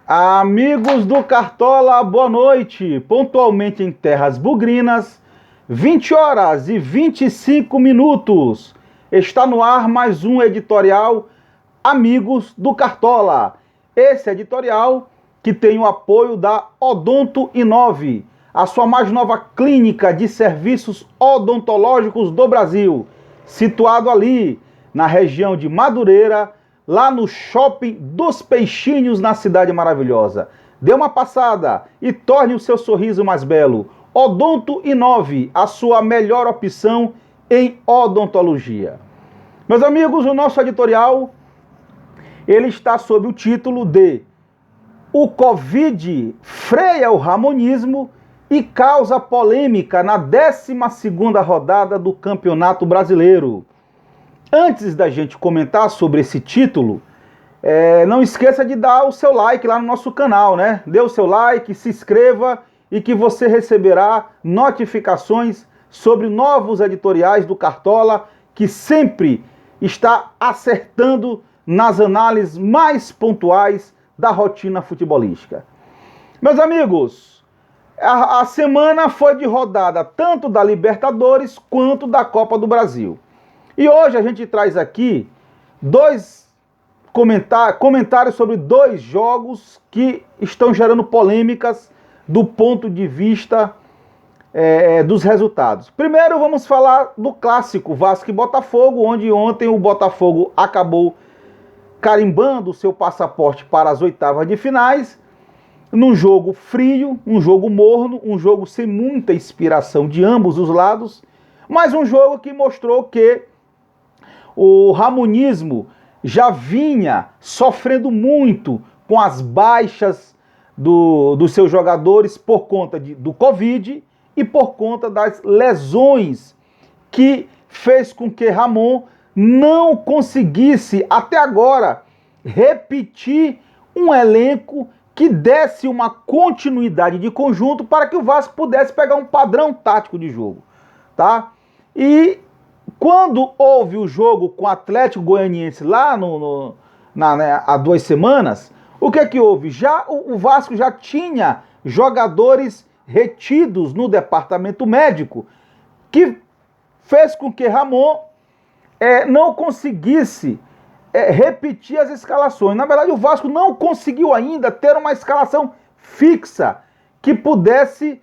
Amigos do Cartola, boa noite. Pontualmente em terras bugrinas, 20 horas e 25 minutos. Está no ar mais um editorial Amigos do Cartola. Esse editorial que tem o apoio da Odonto Inove, a sua mais nova clínica de serviços odontológicos do Brasil, situado ali na região de Madureira, lá no Shopping dos Peixinhos, na Cidade Maravilhosa. Dê uma passada e torne o seu sorriso mais belo. Odonto Inove, a sua melhor opção em odontologia. Meus amigos, o nosso editorial ele está sob o título de O Covid freia o ramonismo e causa polêmica na 12ª rodada do Campeonato Brasileiro. Antes da gente comentar sobre esse título, não esqueça de dar o seu like lá no nosso canal, né? Dê o seu like, se inscreva e que você receberá notificações sobre novos editoriais do Cartola, que sempre está acertando nas análises mais pontuais da rotina futebolística. Meus amigos, a semana foi de rodada tanto da Libertadores quanto da Copa do Brasil. E hoje a gente traz aqui dois comentários sobre dois jogos que estão gerando polêmicas do ponto de vista dos resultados. Primeiro vamos falar do clássico Vasco e Botafogo, onde ontem o Botafogo acabou carimbando o seu passaporte para as oitavas de finais, num jogo frio, um jogo morno, um jogo sem muita inspiração de ambos os lados, mas um jogo que mostrou que o ramonismo já vinha sofrendo muito com as baixas dos seus jogadores por conta do Covid e por conta das lesões que fez com que Ramon não conseguisse, até agora, repetir um elenco que desse uma continuidade de conjunto para que o Vasco pudesse pegar um padrão tático de jogo, tá? E quando houve o jogo com o Atlético Goianiense lá há 2 semanas, o que houve? O Vasco já tinha jogadores retidos no departamento médico, que fez com que Ramon não conseguisse repetir as escalações. Na verdade, o Vasco não conseguiu ainda ter uma escalação fixa que pudesse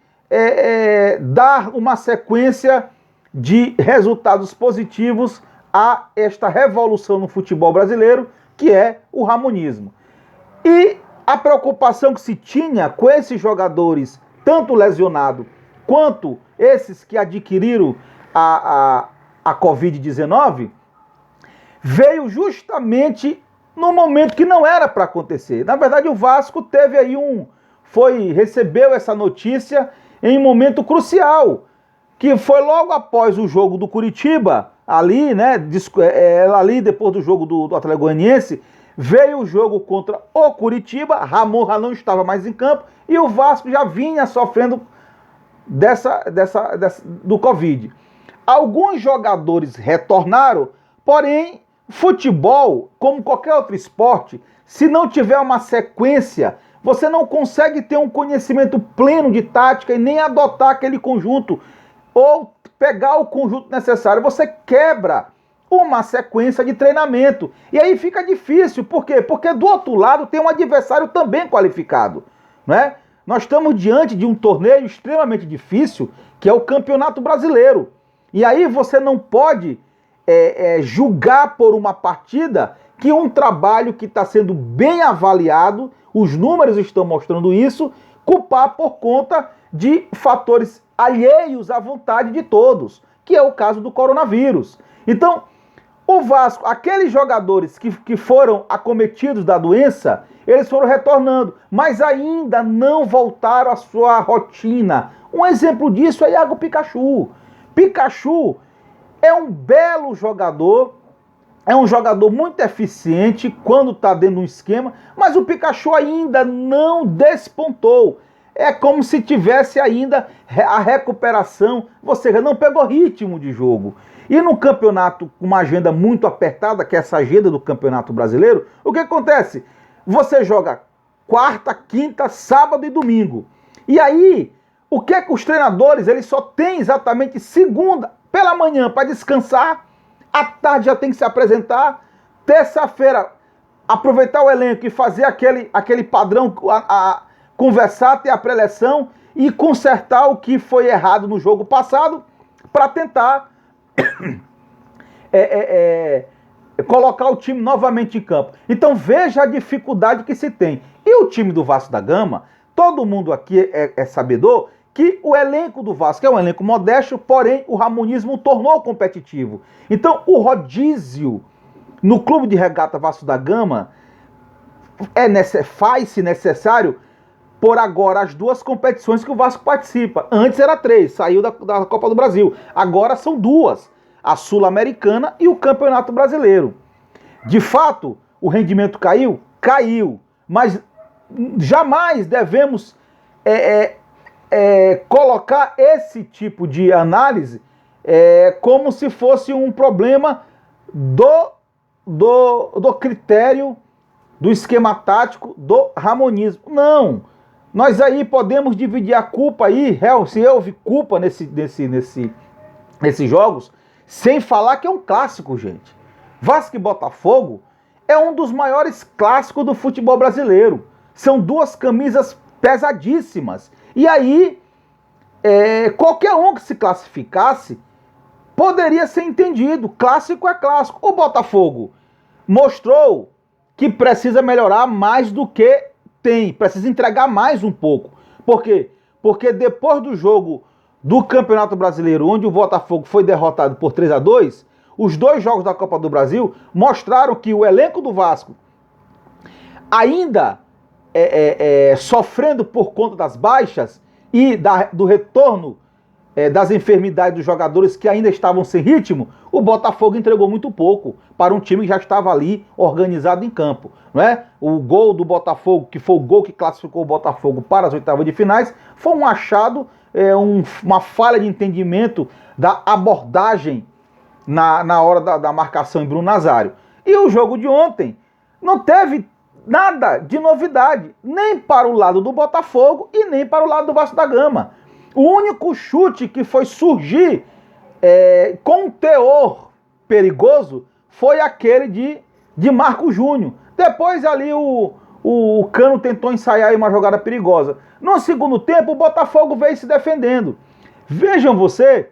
dar uma sequência de resultados positivos a esta revolução no futebol brasileiro, que é o ramonismo. E a preocupação que se tinha com esses jogadores, tanto lesionados quanto esses que adquiriram a Covid-19, veio justamente no momento que não era para acontecer. Na verdade, o Vasco teve aí recebeu essa notícia em um momento crucial, que foi logo após o jogo do Curitiba, ali, né, ali depois do jogo do Atlético Goianiense, veio o jogo contra o Curitiba, Ramon já não estava mais em campo, e o Vasco já vinha sofrendo do Covid. Alguns jogadores retornaram, porém, futebol, como qualquer outro esporte, se não tiver uma sequência, você não consegue ter um conhecimento pleno de tática e nem adotar aquele conjunto, ou pegar o conjunto necessário. Você quebra uma sequência de treinamento. E aí fica difícil. Por quê? Porque do outro lado tem um adversário também qualificado, né? Nós estamos diante de um torneio extremamente difícil, que é o Campeonato Brasileiro. E aí você não pode julgar por uma partida que um trabalho que está sendo bem avaliado, os números estão mostrando isso, culpar por conta de fatores alheios à vontade de todos, que é o caso do coronavírus. Então, o Vasco, aqueles jogadores que foram acometidos da doença, eles foram retornando, mas ainda não voltaram à sua rotina. Um exemplo disso é Iago Pikachu. Pikachu é um belo jogador, é um jogador muito eficiente quando está dentro de um esquema, mas o Pikachu ainda não despontou. É como se tivesse ainda a recuperação, ou seja, não pegou ritmo de jogo. E no campeonato com uma agenda muito apertada, que é essa agenda do Campeonato Brasileiro, o que acontece? Você joga quarta, quinta, sábado e domingo. E aí, o que é que os treinadores, eles só têm exatamente segunda pela manhã para descansar, à tarde já tem que se apresentar, terça-feira aproveitar o elenco e fazer aquele padrão, conversar, ter a preleção e consertar o que foi errado no jogo passado para tentar colocar o time novamente em campo. Então veja a dificuldade que se tem. E o time do Vasco da Gama, todo mundo aqui é sabedor que o elenco do Vasco é um elenco modesto, porém o ramonismo o tornou competitivo. Então o rodízio no Clube de Regata Vasco da Gama faz-se necessário por agora as duas competições que o Vasco participa. Antes era 3, saiu da Copa do Brasil. Agora são 2, a Sul-Americana e o Campeonato Brasileiro. De fato, o rendimento caiu? Caiu. Mas jamais devemos colocar esse tipo de análise como se fosse um problema do critério, do esquema tático, do ramonismo. Não. Nós aí podemos dividir a culpa aí, se houve culpa nesses jogos, sem falar que é um clássico, gente. Vasco e Botafogo é um dos maiores clássicos do futebol brasileiro. São duas camisas pesadíssimas. E aí, qualquer um que se classificasse poderia ser entendido. Clássico é clássico. O Botafogo mostrou que precisa melhorar mais do que tem. Precisa entregar mais um pouco. Por quê? Porque depois do jogo do Campeonato Brasileiro, onde o Botafogo foi derrotado por 3-2, os 2 jogos da Copa do Brasil mostraram que o elenco do Vasco, ainda sofrendo por conta das baixas e do retorno das enfermidades dos jogadores que ainda estavam sem ritmo, o Botafogo entregou muito pouco para um time que já estava ali organizado em campo. Não é? O gol do Botafogo, que foi o gol que classificou o Botafogo para as oitavas de finais, foi um achado, uma falha de entendimento da abordagem na hora da marcação em Bruno Nazário. E o jogo de ontem não teve nada de novidade, nem para o lado do Botafogo e nem para o lado do Vasco da Gama. O único chute que foi surgir com um teor perigoso foi aquele de Marco Júnior. Depois ali o Cano tentou ensaiar uma jogada perigosa. No segundo tempo o Botafogo veio se defendendo. Vejam você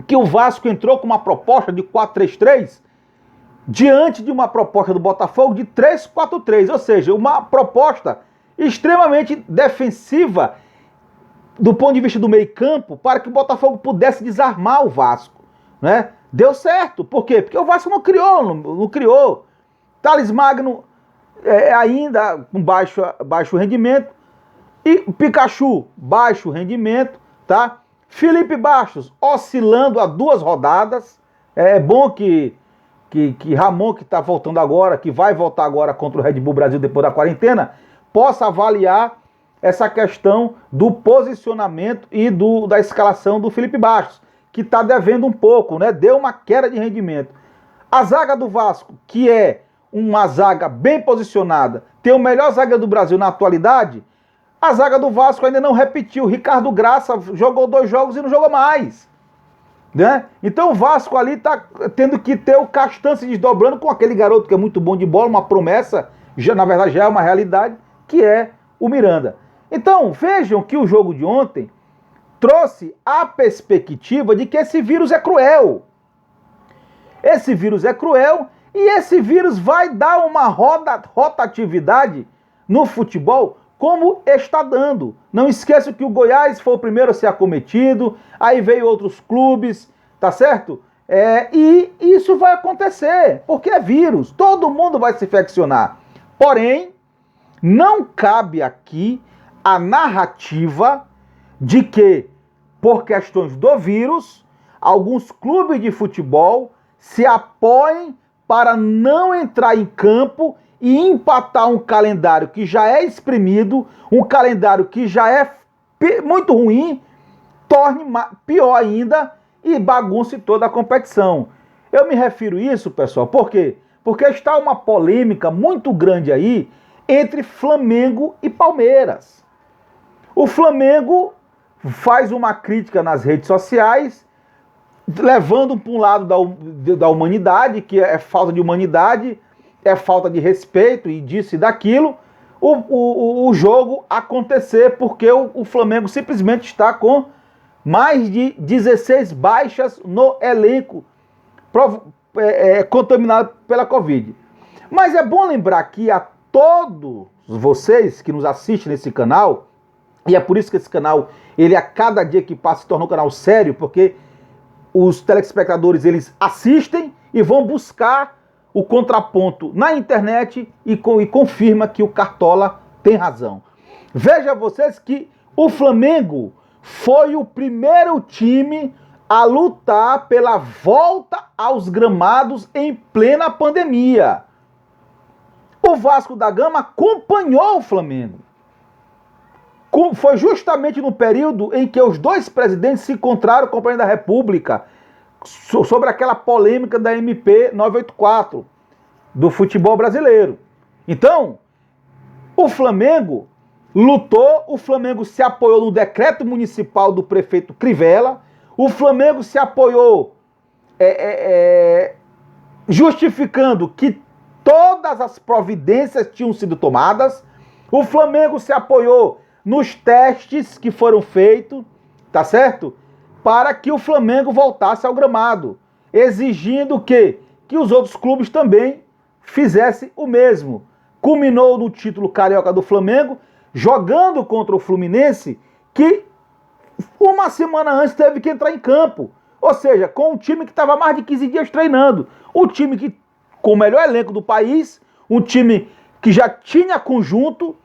que o Vasco entrou com uma proposta de 4-3-3 diante de uma proposta do Botafogo de 3-4-3, ou seja, uma proposta extremamente defensiva do ponto de vista do meio-campo, para que o Botafogo pudesse desarmar o Vasco, né? Deu certo. Por quê? Porque o Vasco não criou. Thales Magno ainda com baixo rendimento, e Pikachu, baixo rendimento, tá? Felipe Bastos oscilando a 2 rodadas. É bom que Ramon, que está voltando agora, que vai voltar agora contra o Red Bull Brasil depois da quarentena, possa avaliar essa questão do posicionamento e da escalação do Felipe Bastos, que está devendo um pouco, né? Deu uma queda de rendimento. A zaga do Vasco, que é uma zaga bem posicionada, tem o melhor zagueiro do Brasil na atualidade, a zaga do Vasco ainda não repetiu. Ricardo Graça jogou 2 jogos e não jogou mais, né? Então o Vasco ali está tendo que ter o Castan se desdobrando com aquele garoto que é muito bom de bola, uma promessa, na verdade já é uma realidade, que é o Miranda. Então, vejam que o jogo de ontem trouxe a perspectiva de que esse vírus é cruel. Esse vírus é cruel e esse vírus vai dar uma rotatividade no futebol como está dando. Não esqueça que o Goiás foi o primeiro a ser acometido, aí veio outros clubes, tá certo? E isso vai acontecer, porque é vírus, todo mundo vai se infeccionar. Porém, não cabe aqui a narrativa de que, por questões do vírus, alguns clubes de futebol se apoiem para não entrar em campo e empatar um calendário que já é espremido, um calendário que já é muito ruim, torne pior ainda e bagunce toda a competição. Eu me refiro a isso, pessoal, por quê? Porque está uma polêmica muito grande aí entre Flamengo e Palmeiras. O Flamengo faz uma crítica nas redes sociais, levando para um lado da humanidade, que é falta de humanidade, é falta de respeito e disso e daquilo, o jogo acontecer porque o Flamengo simplesmente está com mais de 16 baixas no elenco contaminado pela Covid. Mas é bom lembrar que a todos vocês que nos assistem nesse canal, e é por isso que esse canal, ele a cada dia que passa se torna um canal sério, porque os telespectadores, eles assistem e vão buscar o contraponto na internet e confirma que o Cartola tem razão. Veja vocês que o Flamengo foi o primeiro time a lutar pela volta aos gramados em plena pandemia. O Vasco da Gama acompanhou o Flamengo. Foi justamente no período em que os dois presidentes se encontraram com o presidente da República sobre aquela polêmica da MP 984 do futebol brasileiro. Então, o Flamengo lutou, o Flamengo se apoiou no decreto municipal do prefeito Crivella, o Flamengo se apoiou justificando que todas as providências tinham sido tomadas, o Flamengo se apoiou nos testes que foram feitos, tá certo? Para que o Flamengo voltasse ao gramado, exigindo que os outros clubes também fizessem o mesmo. Culminou no título carioca do Flamengo, jogando contra o Fluminense, que uma semana antes teve que entrar em campo. Ou seja, com um time que estava mais de 15 dias treinando. Um time que, com o melhor elenco do país, um time que já tinha conjunto,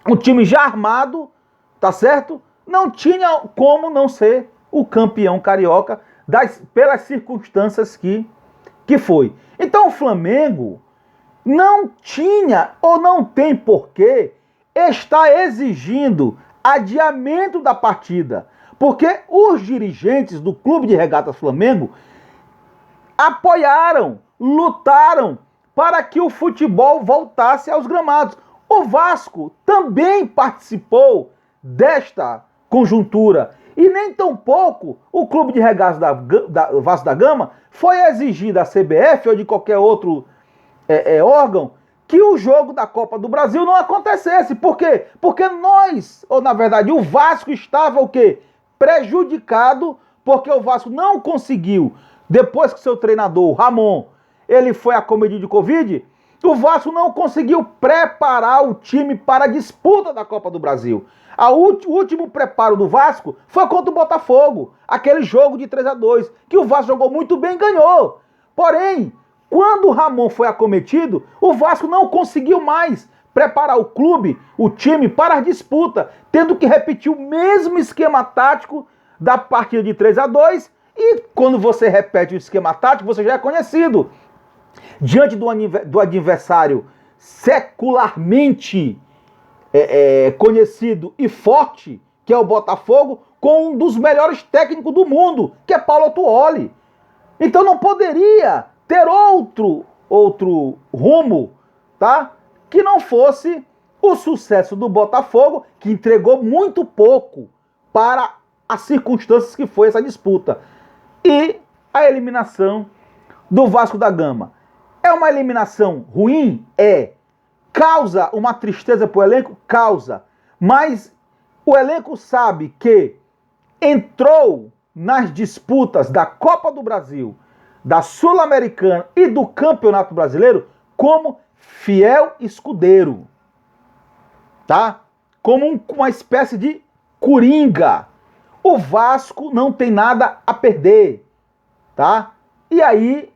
um time já armado, tá certo? Não tinha como não ser o campeão carioca pelas circunstâncias que foi. Então o Flamengo não tinha ou não tem porquê estar exigindo adiamento da partida, porque os dirigentes do Clube de Regatas Flamengo apoiaram, lutaram para que o futebol voltasse aos gramados. O Vasco também participou desta conjuntura e nem tampouco o Clube de Regatas da Vasco da Gama foi exigir da CBF ou de qualquer outro órgão que o jogo da Copa do Brasil não acontecesse. Por quê? Porque nós, ou na verdade o Vasco estava o quê? Prejudicado, porque o Vasco não conseguiu, depois que seu treinador, Ramon, ele foi acometido de Covid, o Vasco não conseguiu preparar o time para a disputa da Copa do Brasil. O último preparo do Vasco foi contra o Botafogo, aquele jogo de 3-2, que o Vasco jogou muito bem e ganhou. Porém, quando o Ramon foi acometido, o Vasco não conseguiu mais preparar o clube, o time, para a disputa, tendo que repetir o mesmo esquema tático da partida de 3-2, e quando você repete o esquema tático, você já é conhecido. Diante do adversário secularmente conhecido e forte, que é o Botafogo, com um dos melhores técnicos do mundo, que é Paulo Autuori. Então não poderia ter outro rumo, tá? Que não fosse o sucesso do Botafogo, que entregou muito pouco para as circunstâncias que foi essa disputa. E a eliminação do Vasco da Gama. É uma eliminação ruim? É. Causa uma tristeza para o elenco? Causa. Mas o elenco sabe que entrou nas disputas da Copa do Brasil, da Sul-Americana e do Campeonato Brasileiro como fiel escudeiro, tá? Como uma espécie de coringa. O Vasco não tem nada a perder, tá? E aí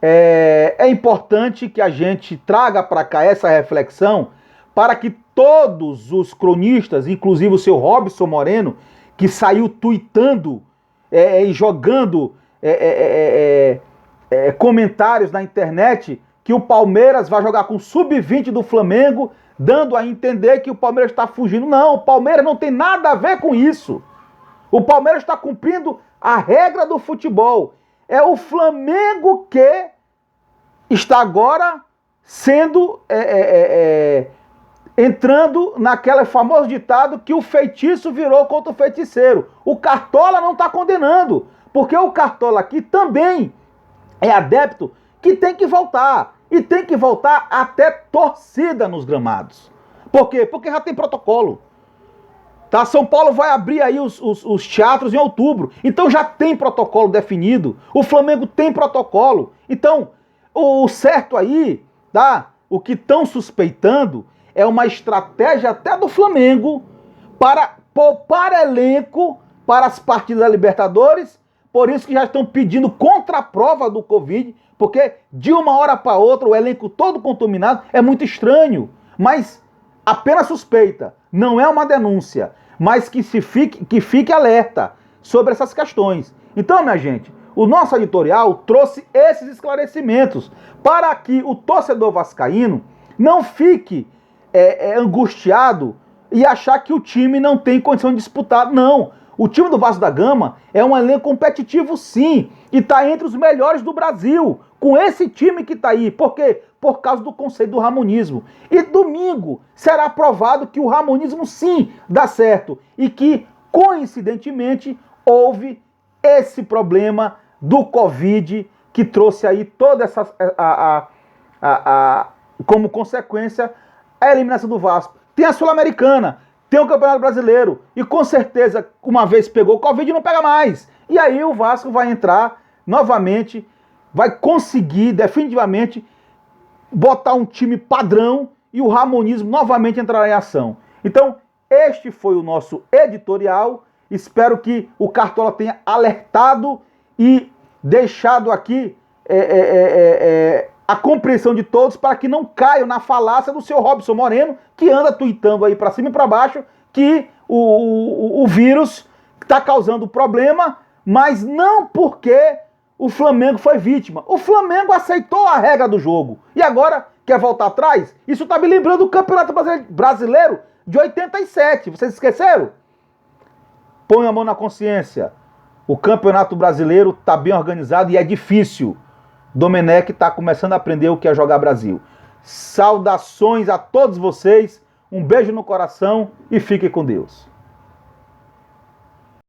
é importante que a gente traga para cá essa reflexão para que todos os cronistas, inclusive o seu Robson Moreno, que saiu tuitando e jogando comentários na internet que o Palmeiras vai jogar com sub-20 do Flamengo, dando a entender que o Palmeiras está fugindo. Não, o Palmeiras não tem nada a ver com isso. O Palmeiras está cumprindo a regra do futebol. É o Flamengo que está agora sendo entrando naquele famoso ditado que o feitiço virou contra o feiticeiro. O Cartola não está condenando, porque o Cartola aqui também é adepto que tem que voltar. E tem que voltar até torcida nos gramados. Por quê? Porque já tem protocolo. Tá? São Paulo vai abrir aí os teatros em outubro. Então já tem protocolo definido. O Flamengo tem protocolo. Então, o certo aí, tá? O que estão suspeitando é uma estratégia até do Flamengo para poupar elenco para as partidas da Libertadores. Por isso que já estão pedindo contraprova do Covid, porque de uma hora para outra o elenco todo contaminado é muito estranho. Mas apenas suspeita, não é uma denúncia, mas que fique alerta sobre essas questões. Então, minha gente, o nosso editorial trouxe esses esclarecimentos para que o torcedor vascaíno não fique angustiado e achar que o time não tem condição de disputar. Não, o time do Vasco da Gama é um elenco competitivo sim, e está entre os melhores do Brasil, com esse time que está aí. Por quê? Por causa do conceito do ramonismo. E domingo será provado que o ramonismo sim dá certo e que, coincidentemente, houve esse problema do Covid que trouxe aí toda essa como consequência a eliminação do Vasco. Tem a Sul-Americana, tem o Campeonato Brasileiro e com certeza uma vez pegou o Covid não pega mais. E aí o Vasco vai entrar novamente, vai conseguir definitivamente botar um time padrão e o ramonismo novamente entrará em ação. Então, este foi o nosso editorial. Espero que o Cartola tenha alertado e deixado aqui a compreensão de todos para que não caiam na falácia do seu Robson Moreno, que anda tuitando aí para cima e para baixo que o vírus está causando problema, mas não porque o Flamengo foi vítima. O Flamengo aceitou a regra do jogo. E agora quer voltar atrás? Isso está me lembrando do Campeonato Brasileiro de 87. Vocês esqueceram? Põe a mão na consciência. O Campeonato Brasileiro está bem organizado e é difícil. Domenech está começando a aprender o que é jogar Brasil. Saudações a todos vocês. Um beijo no coração e fiquem com Deus.